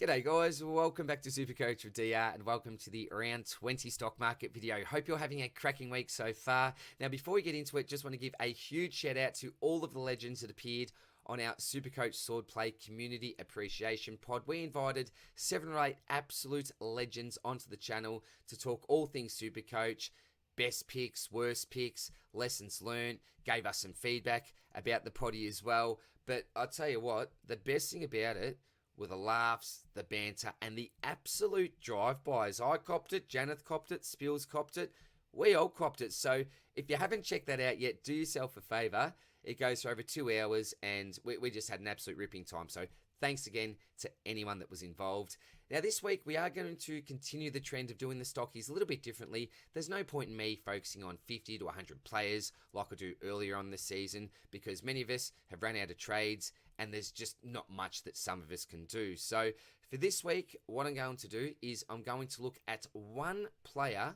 G'day guys, welcome back to Supercoach with DR and welcome to the round 20 stock market video. Hope you're having a cracking week so far. Now before we get into it, just want to give a huge shout out to all of the legends that appeared on our Supercoach Swordplay Community Appreciation Pod. We invited 7 or 8 absolute legends onto the channel to talk all things Supercoach, best picks, worst picks, lessons learned, gave us some feedback about the potty as well. But I'll tell you what, the best thing about it were the laughs, the banter, and the absolute drive-bys. I copped it, Janeth copped it, Spills copped it, we all copped it. So if you haven't checked that out yet, do yourself a favour. It goes for over 2 hours, and we just had an absolute ripping time. So thanks again to anyone that was involved. Now this week, we are going to continue the trend of doing the stockies a little bit differently. There's no point in me focusing on 50 to 100 players like I do earlier on this season, because many of us have run out of trades, and there's just not much that some of us can do. So for this week, what I'm going to do is I'm going to look at one player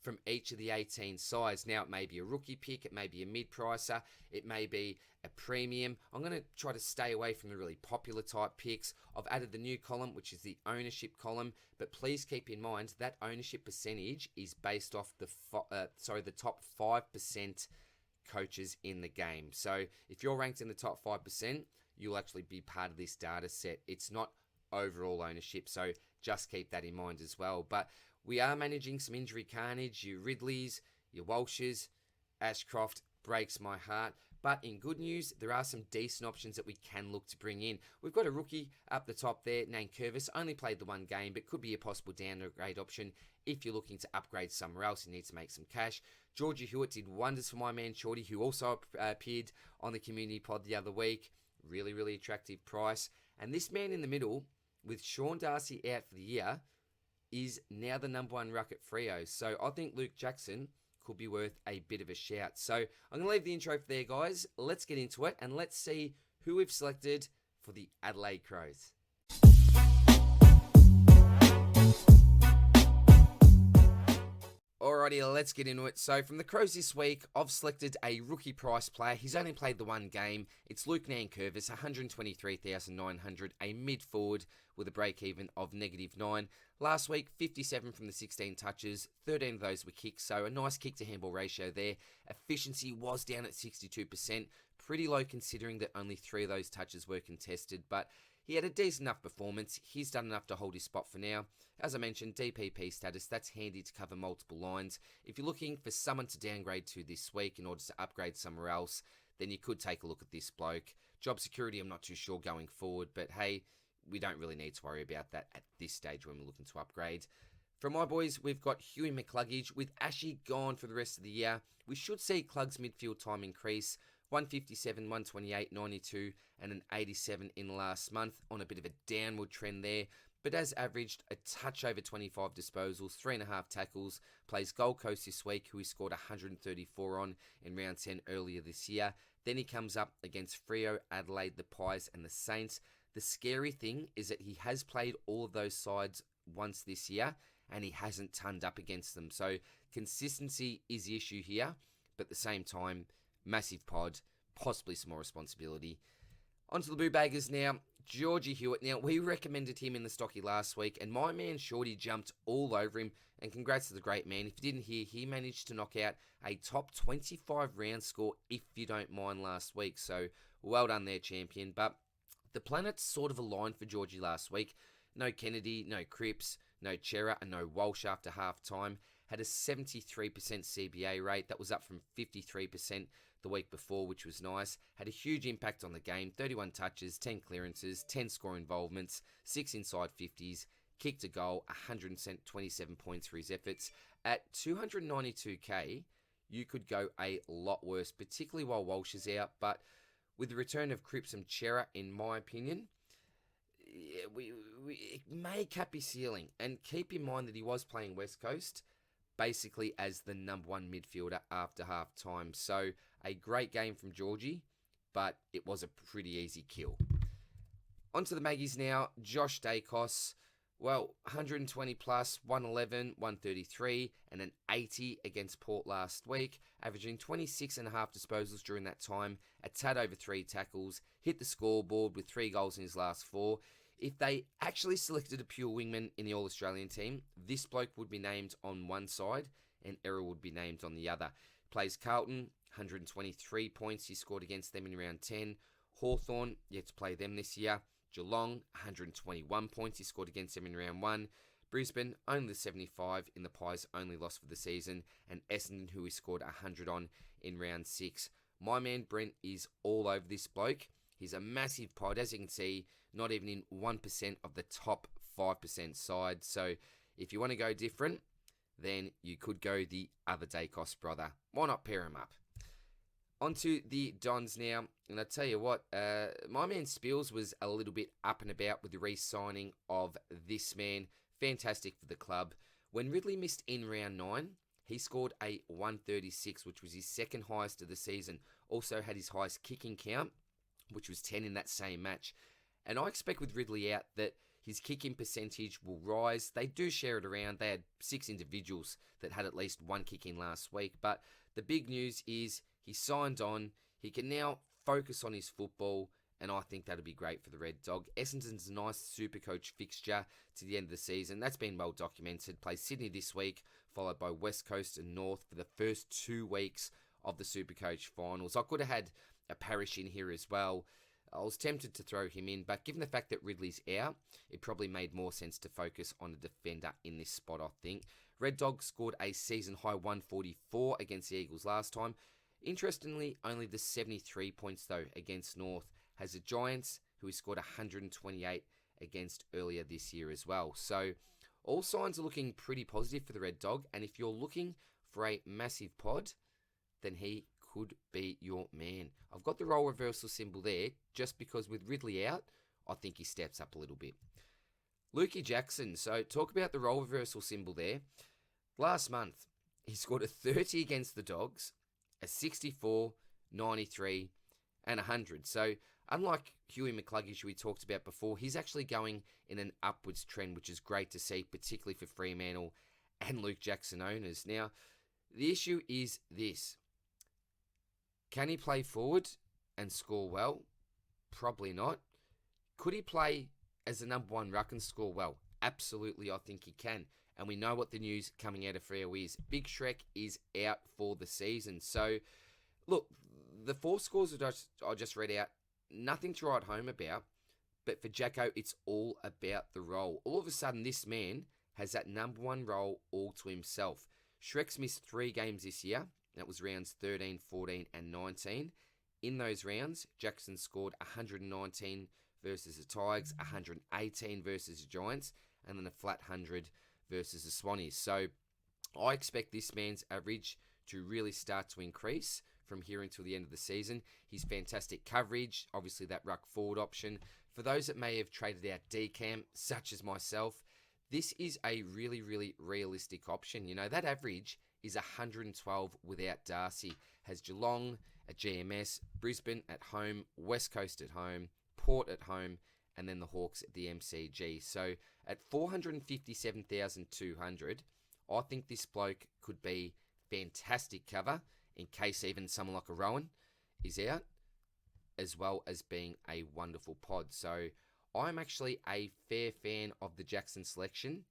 from each of the 18 sides. Now, it may be a rookie pick, it may be a mid-pricer, it may be a premium. I'm going to try to stay away from the really popular type picks. I've added the new column, which is the ownership column, but please keep in mind that ownership percentage is based off the top 5% coaches in the game. So if you're ranked in the top 5%, you'll actually be part of this data set. It's not overall ownership, so just keep that in mind as well. But we are managing some injury carnage. Your Ridleys, your Walshes, Ashcroft breaks my heart. But in good news, there are some decent options that we can look to bring in. We've got a rookie up the top there, named Curvis. Only played the one game, but could be a possible downgrade option if you're looking to upgrade somewhere else. You need to make some cash. Georgie Hewitt did wonders for my man Shorty, who also appeared on the community pod the other week. Really, really attractive price. And this man in the middle, with Sean Darcy out for the year, is now the #1 ruck at Freo. So I think Luke Jackson could be worth a bit of a shout. So I'm going to leave the intro for there, guys. Let's get into it, and let's see who we've selected for the Adelaide Crows. Alrighty, let's get into it. So from the Crows this week, I've selected a rookie price player. He's only played the one game. It's Luke Nankervis, 123,900, a mid-forward with a break-even of -9. Last week, 57 from the 16 touches, 13 of those were kicks, so a nice kick-to-handball ratio there. Efficiency was down at 62%, pretty low considering that only 3 of those touches were contested, but he had a decent enough performance. He's done enough to hold his spot for now. As I mentioned, DPP status, that's handy to cover multiple lines. If you're looking for someone to downgrade to this week in order to upgrade somewhere else, then you could take a look at this bloke. Job security, I'm not too sure going forward, but hey, we don't really need to worry about that at this stage when we're looking to upgrade. For my boys, we've got Huey McCluggage. With Ashy gone for the rest of the year, we should see Clug's midfield time increase. 157, 128, 92, and an 87 in the last month, on a bit of a downward trend there, but has averaged a touch over 25 disposals, 3.5 tackles, plays Gold Coast this week, who he scored 134 on in round 10 earlier this year. Then he comes up against Freo, Adelaide, the Pies, and the Saints. The scary thing is that he has played all of those sides once this year, and he hasn't turned up against them. So consistency is the issue here, but at the same time, massive pod, possibly some more responsibility. Onto the Boo Baggers now. Georgie Hewitt. Now, we recommended him in the stocky last week, and my man Shorty jumped all over him, and congrats to the great man. If you didn't hear, he managed to knock out a top 25 round score, if you don't mind, last week. So, well done there, champion. But the planets sort of aligned for Georgie last week. No Kennedy, no Cripps, no Chera, and no Walsh after half-time. Had a 73% CBA rate. That was up from 53% the week before, which was nice. Had a huge impact on the game. 31 touches, 10 clearances, 10 score involvements, 6 inside 50s, kicked a goal, 127 points for his efforts. At 292k, you could go a lot worse, particularly while Walsh is out. But with the return of Cripps and Chera, in my opinion, it may cap his ceiling. And keep in mind that he was playing West Coast, basically as the #1 midfielder after half-time. So a great game from Georgie, but it was a pretty easy kill. Onto the Maggies now. Josh Dacos, well, 120 plus, 111, 133, and an 80 against Port last week, averaging 26.5 disposals during that time, a tad over 3 tackles, hit the scoreboard with 3 goals in his last 4. If they actually selected a pure wingman in the All-Australian team, this bloke would be named on one side and Errol would be named on the other. Plays Carlton, 123 points he scored against them in round 10. Hawthorn, yet to play them this year. Geelong, 121 points he scored against them in round 1. Brisbane, only 75 in the Pies' only loss for the season. And Essendon, who he scored 100 on in round 6. My man Brent is all over this bloke. He's a massive pod, as you can see, not even in 1% of the top 5% side. So if you want to go different, then you could go the other Dacos brother. Why not pair him up? On to the Dons now, and I tell you what, my man Spills was a little bit up and about with the re-signing of this man. Fantastic for the club. When Ridley missed in round 9, he scored a 136, which was his second highest of the season. Also had his highest kicking count, which was 10 in that same match. And I expect with Ridley out that his kicking percentage will rise. They do share it around. They had 6 individuals that had at least one kick in last week. But the big news is he signed on. He can now focus on his football, and I think that'll be great for the Red Dog. Essendon's a nice Supercoach fixture to the end of the season. That's been well documented. Plays Sydney this week, followed by West Coast and North for the first 2 weeks of the Supercoach finals. I could have had a Parish in here as well. I was tempted to throw him in, but given the fact that Ridley's out, it probably made more sense to focus on a defender in this spot, I think. Red Dog scored a season-high 144 against the Eagles last time. Interestingly, only the 73 points, though, against North has the Giants, who he scored 128 against earlier this year as well. So all signs are looking pretty positive for the Red Dog, and if you're looking for a massive pod, then he could be your man. I've got the role reversal symbol there, just because with Ridley out, I think he steps up a little bit. Lukey Jackson, so talk about the role reversal symbol there. Last month, he scored a 30 against the Dogs, a 64, 93, and 100. So unlike Huey McCluggage, who we talked about before, he's actually going in an upwards trend, which is great to see, particularly for Fremantle and Luke Jackson owners. Now, the issue is this. Can he play forward and score well? Probably not. Could he play as the number 1 ruck and score well? Absolutely, I think he can. And we know what the news coming out of Freo is. Big Shrek is out for the season. So, look, the 4 scores that I just read out, nothing to write home about. But for Jacko, it's all about the role. All of a sudden, this man has that number 1 role all to himself. Shrek's missed 3 games this year. That was rounds 13, 14, and 19. In those rounds, Jackson scored 119 versus the Tigers, 118 versus the Giants, and then a flat 100 versus the Swannies. So I expect this man's average to really start to increase from here until the end of the season. His fantastic coverage, obviously that ruck forward option. For those that may have traded out DCAM, such as myself, this is a really, really realistic option. You know, that average is 112 without Darcy. Has Geelong at GMS, Brisbane at home, West Coast at home, Port at home, and then the Hawks at the MCG. So at 457,200, I think this bloke could be fantastic cover in case even someone like a Rowan is out, as well as being a wonderful pod. So I'm actually a fair fan of the Jackson selection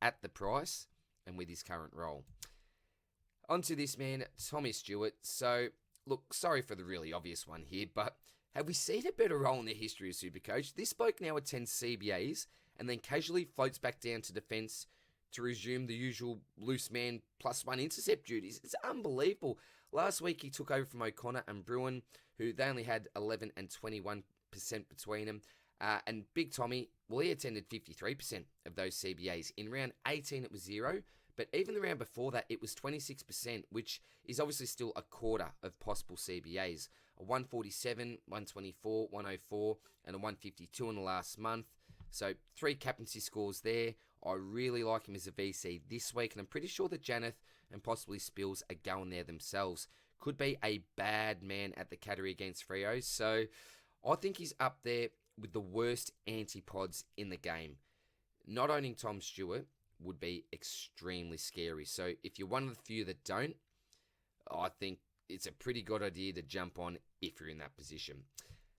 at the price and with his current role. Onto this man, Tommy Stewart. So, look, sorry for the really obvious one here, but have we seen a better role in the history of Supercoach? This bloke now attends CBAs and then casually floats back down to defence to resume the usual loose man +1 intercept duties. It's unbelievable. Last week he took over from O'Connor and Bruin, who they only had 11 and 21% between them. And Big Tommy, well, he attended 53% of those CBAs. In round 18, it was 0. But even the round before that, it was 26%, which is obviously still a quarter of possible CBAs. A 147, 124, 104, and a 152 in the last month. So 3 captaincy scores there. I really like him as a VC this week, and I'm pretty sure that Janeth and possibly Spills are going there themselves. Could be a bad man at the category against Freo. So I think he's up there with the worst antipods in the game. Not owning Tom Stewart would be extremely scary. So if you're one of the few that don't, I think it's a pretty good idea to jump on if you're in that position.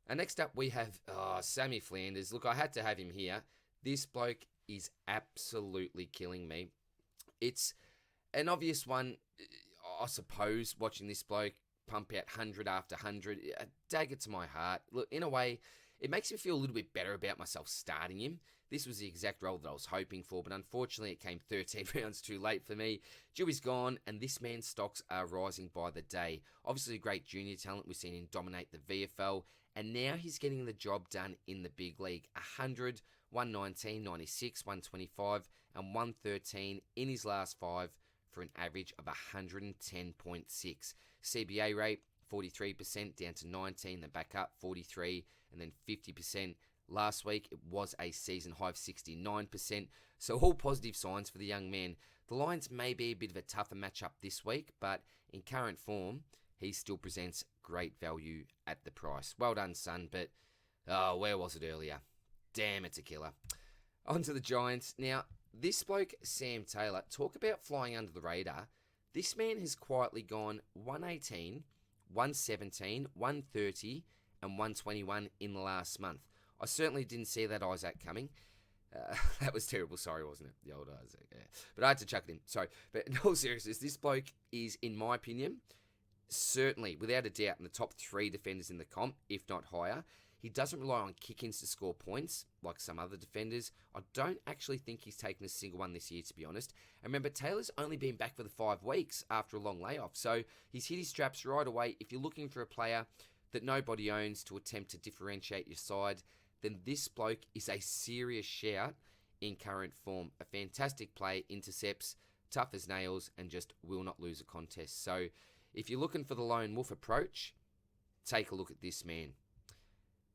And next up, we have Sammy Flanders. Look, I had to have him here. This bloke is absolutely killing me. It's an obvious one, I suppose, watching this bloke pump out 100 after 100. A dagger to my heart. Look, in a way, it makes me feel a little bit better about myself starting him. This was the exact role that I was hoping for, but unfortunately it came 13 rounds too late for me. Dewey's gone, and this man's stocks are rising by the day. Obviously a great junior talent. We've seen him dominate the VFL, and now he's getting the job done in the big league. 100, 119, 96, 125, and 113 in his last 5 for an average of 110.6. CBA rate, 43%, down to 19, then back up, 43, and then 50%. Last week, it was a season high of 69%, so all positive signs for the young man. The Lions may be a bit of a tougher matchup this week, but in current form, he still presents great value at the price. Well done, son, but where was it earlier? Damn, it's a killer. On to the Giants. Now, this bloke, Sam Taylor, talk about flying under the radar. This man has quietly gone 118, 117, 130, and 121 in the last month. I certainly didn't see that Isaac coming. That was terrible. Sorry, wasn't it? The old Isaac. Yeah. But I had to chuck it in. Sorry. But in all seriousness, this bloke is, in my opinion, certainly, without a doubt, in the top 3 defenders in the comp, if not higher. He doesn't rely on kick-ins to score points, like some other defenders. I don't actually think he's taken a single one this year, to be honest. And remember, Taylor's only been back for the 5 weeks after a long layoff. So he's hit his straps right away. If you're looking for a player that nobody owns to attempt to differentiate your side, then this bloke is a serious shout in current form. A fantastic play, intercepts, tough as nails, and just will not lose a contest. So if you're looking for the lone wolf approach, take a look at this man.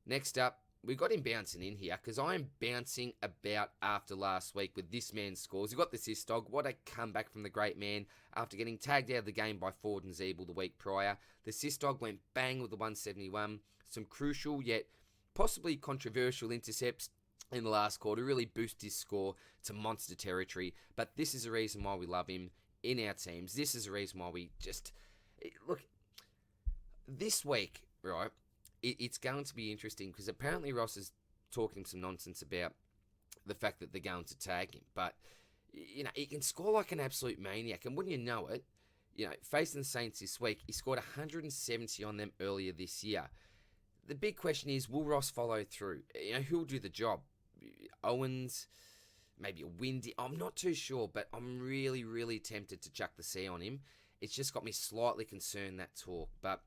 Next up, we got him bouncing in here because I am bouncing about after last week with this man's scores. We've got the assist dog. What a comeback from the great man after getting tagged out of the game by Ford and Zeeble the week prior. The assist dog went bang with the 171. Some crucial yet possibly controversial intercepts in the last quarter really boost his score to monster territory. But this is a reason why we love him in our teams. This is a reason why we just... Look, this week, right, it's going to be interesting because apparently Ross is talking some nonsense about the fact that they're going to tag him. But, you know, he can score like an absolute maniac. And wouldn't you know it, you know, facing the Saints this week, he scored 170 on them earlier this year. The big question is, will Ross follow through? You know, who'll do the job? Owens, maybe a Windy. I'm not too sure, but I'm really, really tempted to chuck the C on him. It's just got me slightly concerned, that talk. But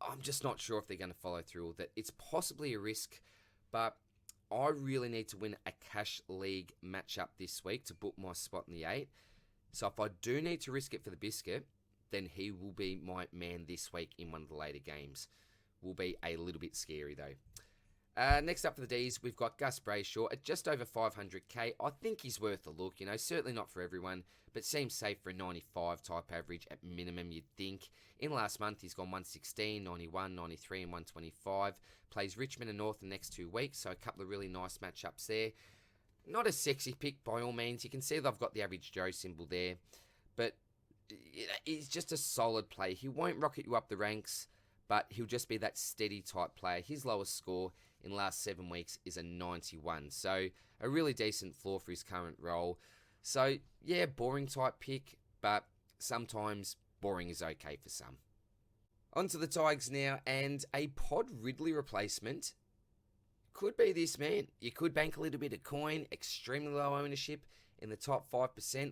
I'm just not sure if they're going to follow through with it. It's possibly a risk, but I really need to win a cash league matchup this week to book my spot in the 8. So if I do need to risk it for the biscuit, then he will be my man this week in one of the later games. Will be a little bit scary though. Next up for the Ds, we've got Gus Brayshaw at just over 500k. I think he's worth a look, you know, certainly not for everyone, but seems safe for a 95 type average at minimum, you'd think. In last month, he's gone 116, 91, 93, and 125. Plays Richmond and North the next 2 weeks, so a couple of really nice matchups there. Not a sexy pick by all means. You can see they've got the average Joe symbol there, but he's just a solid play. He won't rocket you up the ranks, but he'll just be that steady type player. His lowest score in the last 7 weeks is a 91. So a really decent floor for his current role. So yeah, boring type pick, but sometimes boring is okay for some. On to the Tigers now, and a Pod Ridley replacement could be this man. You could bank a little bit of coin, extremely low ownership in the top 5%,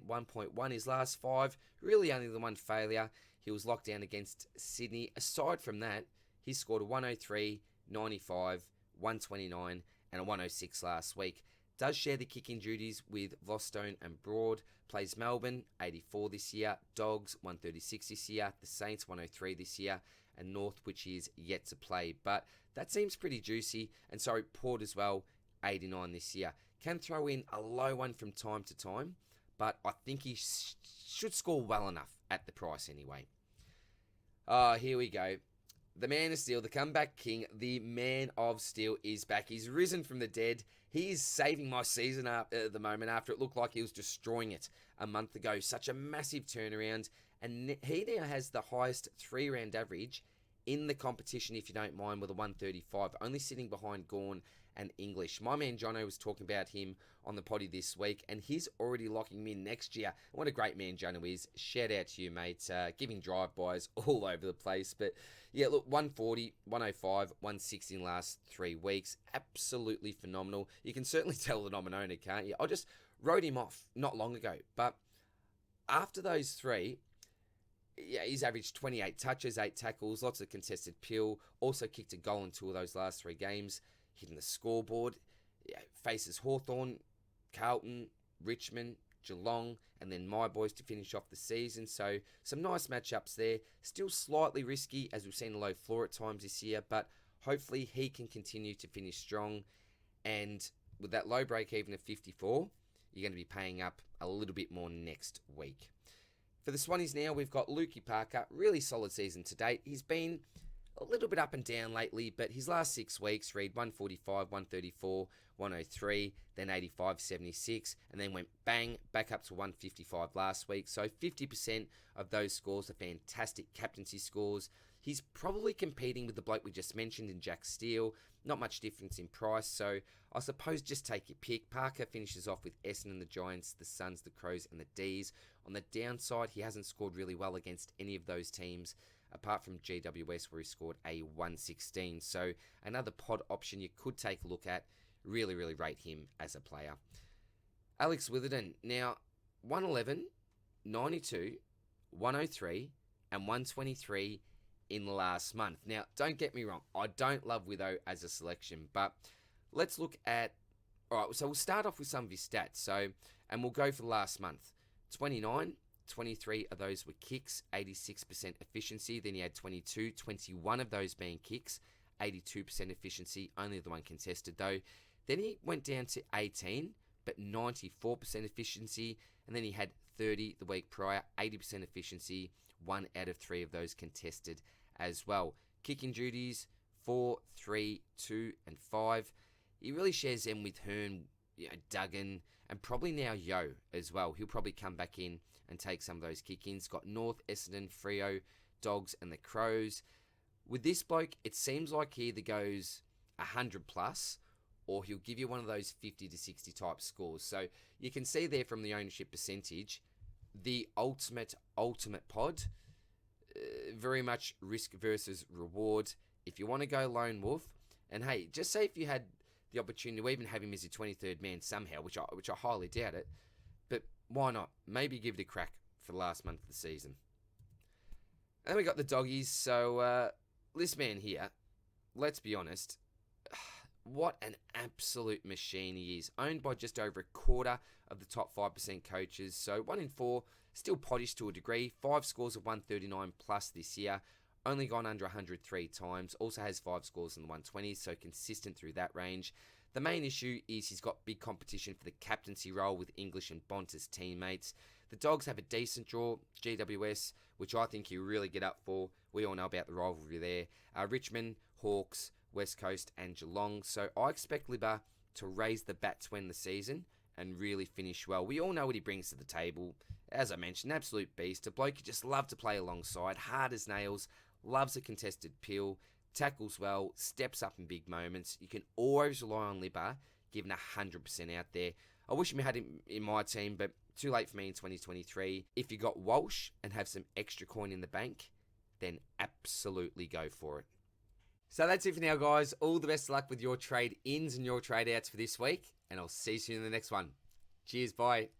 1.1 his last 5, really only the one failure. He was locked down against Sydney. Aside from that, he scored a 103, 95, 129 and a 106 last week. Does share the kicking duties with Vostone and Broad. Plays Melbourne, 84 this year. Dogs, 136 this year. The Saints, 103 this year. And North, which is yet to play. But that seems pretty juicy. And sorry, Port as well, 89 this year. Can throw in a low one from time to time, but I think he should score well enough at the price anyway. Here we go. The Man of Steel, the comeback king, the Man of Steel is back. He's risen from the dead. He is saving my season up at the moment after it looked like he was destroying it a month ago. Such a massive turnaround. And he now has the highest 3-round average in the competition, if you don't mind, with a 135, only sitting behind Gawn and English. My man Jono was talking about him on the potty this week, and he's already locking him in next year. What a great man Jono is. Shout out to you, mate. Giving drive-bys all over the place. But yeah, look, 140, 105, 160 in the last 3 weeks. Absolutely phenomenal. You can certainly tell that I'm an owner, can't you? I just wrote him off not long ago. But after those three, yeah, he's averaged 28 touches, 8 tackles, lots of contested pill. Also kicked a goal in 2 of those last 3 games. Hitting the scoreboard. Yeah, faces Hawthorn, Carlton, Richmond, Geelong, and then my boys to finish off the season. So some nice matchups there. Still slightly risky, as we've seen a low floor at times this year, but hopefully he can continue to finish strong. And with that low break even of 54, you're going to be paying up a little bit more next week. For the Swannies now, we've got Lukey Parker. Really solid season to date. He's been a little bit up and down lately, but his last 6 weeks read 145, 134, 103, then 85, 76, and then went bang, back up to 155 last week. So 50% of those scores are fantastic captaincy scores. He's probably competing with the bloke we just mentioned in Jack Steele. Not much difference in price, so I suppose just take your pick. Parker finishes off with Essendon and the Giants, the Suns, the Crows, and the D's. On the downside, he hasn't scored really well against any of those teams, apart from GWS, where he scored a 116. So another pod option you could take a look at. Really, really rate him as a player. Alex Witherden, now 111, 92, 103, and 123 in the last month. Now, don't get me wrong, I don't love Witho as a selection, but let's look at... Alright, so we'll start off with some of his stats, and we'll go for the last month. 29, 23 of those were kicks, 86% efficiency. Then he had 22, 21 of those being kicks, 82% efficiency, only the one contested though. Then he went down to 18, but 94% efficiency. And then he had 30 the week prior, 80% efficiency, 1 out of 3 of those contested as well. Kicking duties, 4, 3, 2, and 5. He really shares them with Hearn, Duggan, and probably now Yo as well. He'll probably come back in and take some of those kick-ins. Got North, Essendon, Freo, Dogs, and the Crows. With this bloke, it seems like he either goes 100 plus, or he'll give you one of those 50 to 60 type scores. So you can see there from the ownership percentage, the ultimate pod, very much risk versus reward. If you want to go lone wolf, and hey, just say if you had the opportunity to even have him as your 23rd man somehow, which I highly doubt it, but why not? Maybe give it a crack for the last month of the season. And then we got the doggies. So this man here, let's be honest, what an absolute machine he is. Owned by just over a quarter of the top 5% coaches. So 1 in 4, still pottish to a degree. 5 scores of 139 plus this year. Only gone under 103 times. Also has 5 scores in the 120s, so consistent through that range. The main issue is he's got big competition for the captaincy role with English and Bont as teammates. The Dogs have a decent draw, GWS, which I think he'll really get up for. We all know about the rivalry there. Richmond, Hawks, West Coast, and Geelong. So I expect Libba to raise the bat to end the season and really finish well. We all know what he brings to the table. As I mentioned, absolute beast. A bloke you just love to play alongside. Hard as nails. Loves a contested pill. Tackles well. Steps up in big moments. You can always rely on Libba, giving 100% out there. I wish we had him in my team, but too late for me in 2023. If you got Walsh and have some extra coin in the bank, then absolutely go for it. So that's it for now, guys. All the best of luck with your trade ins and your trade outs for this week, and I'll see you soon in the next one. Cheers, bye.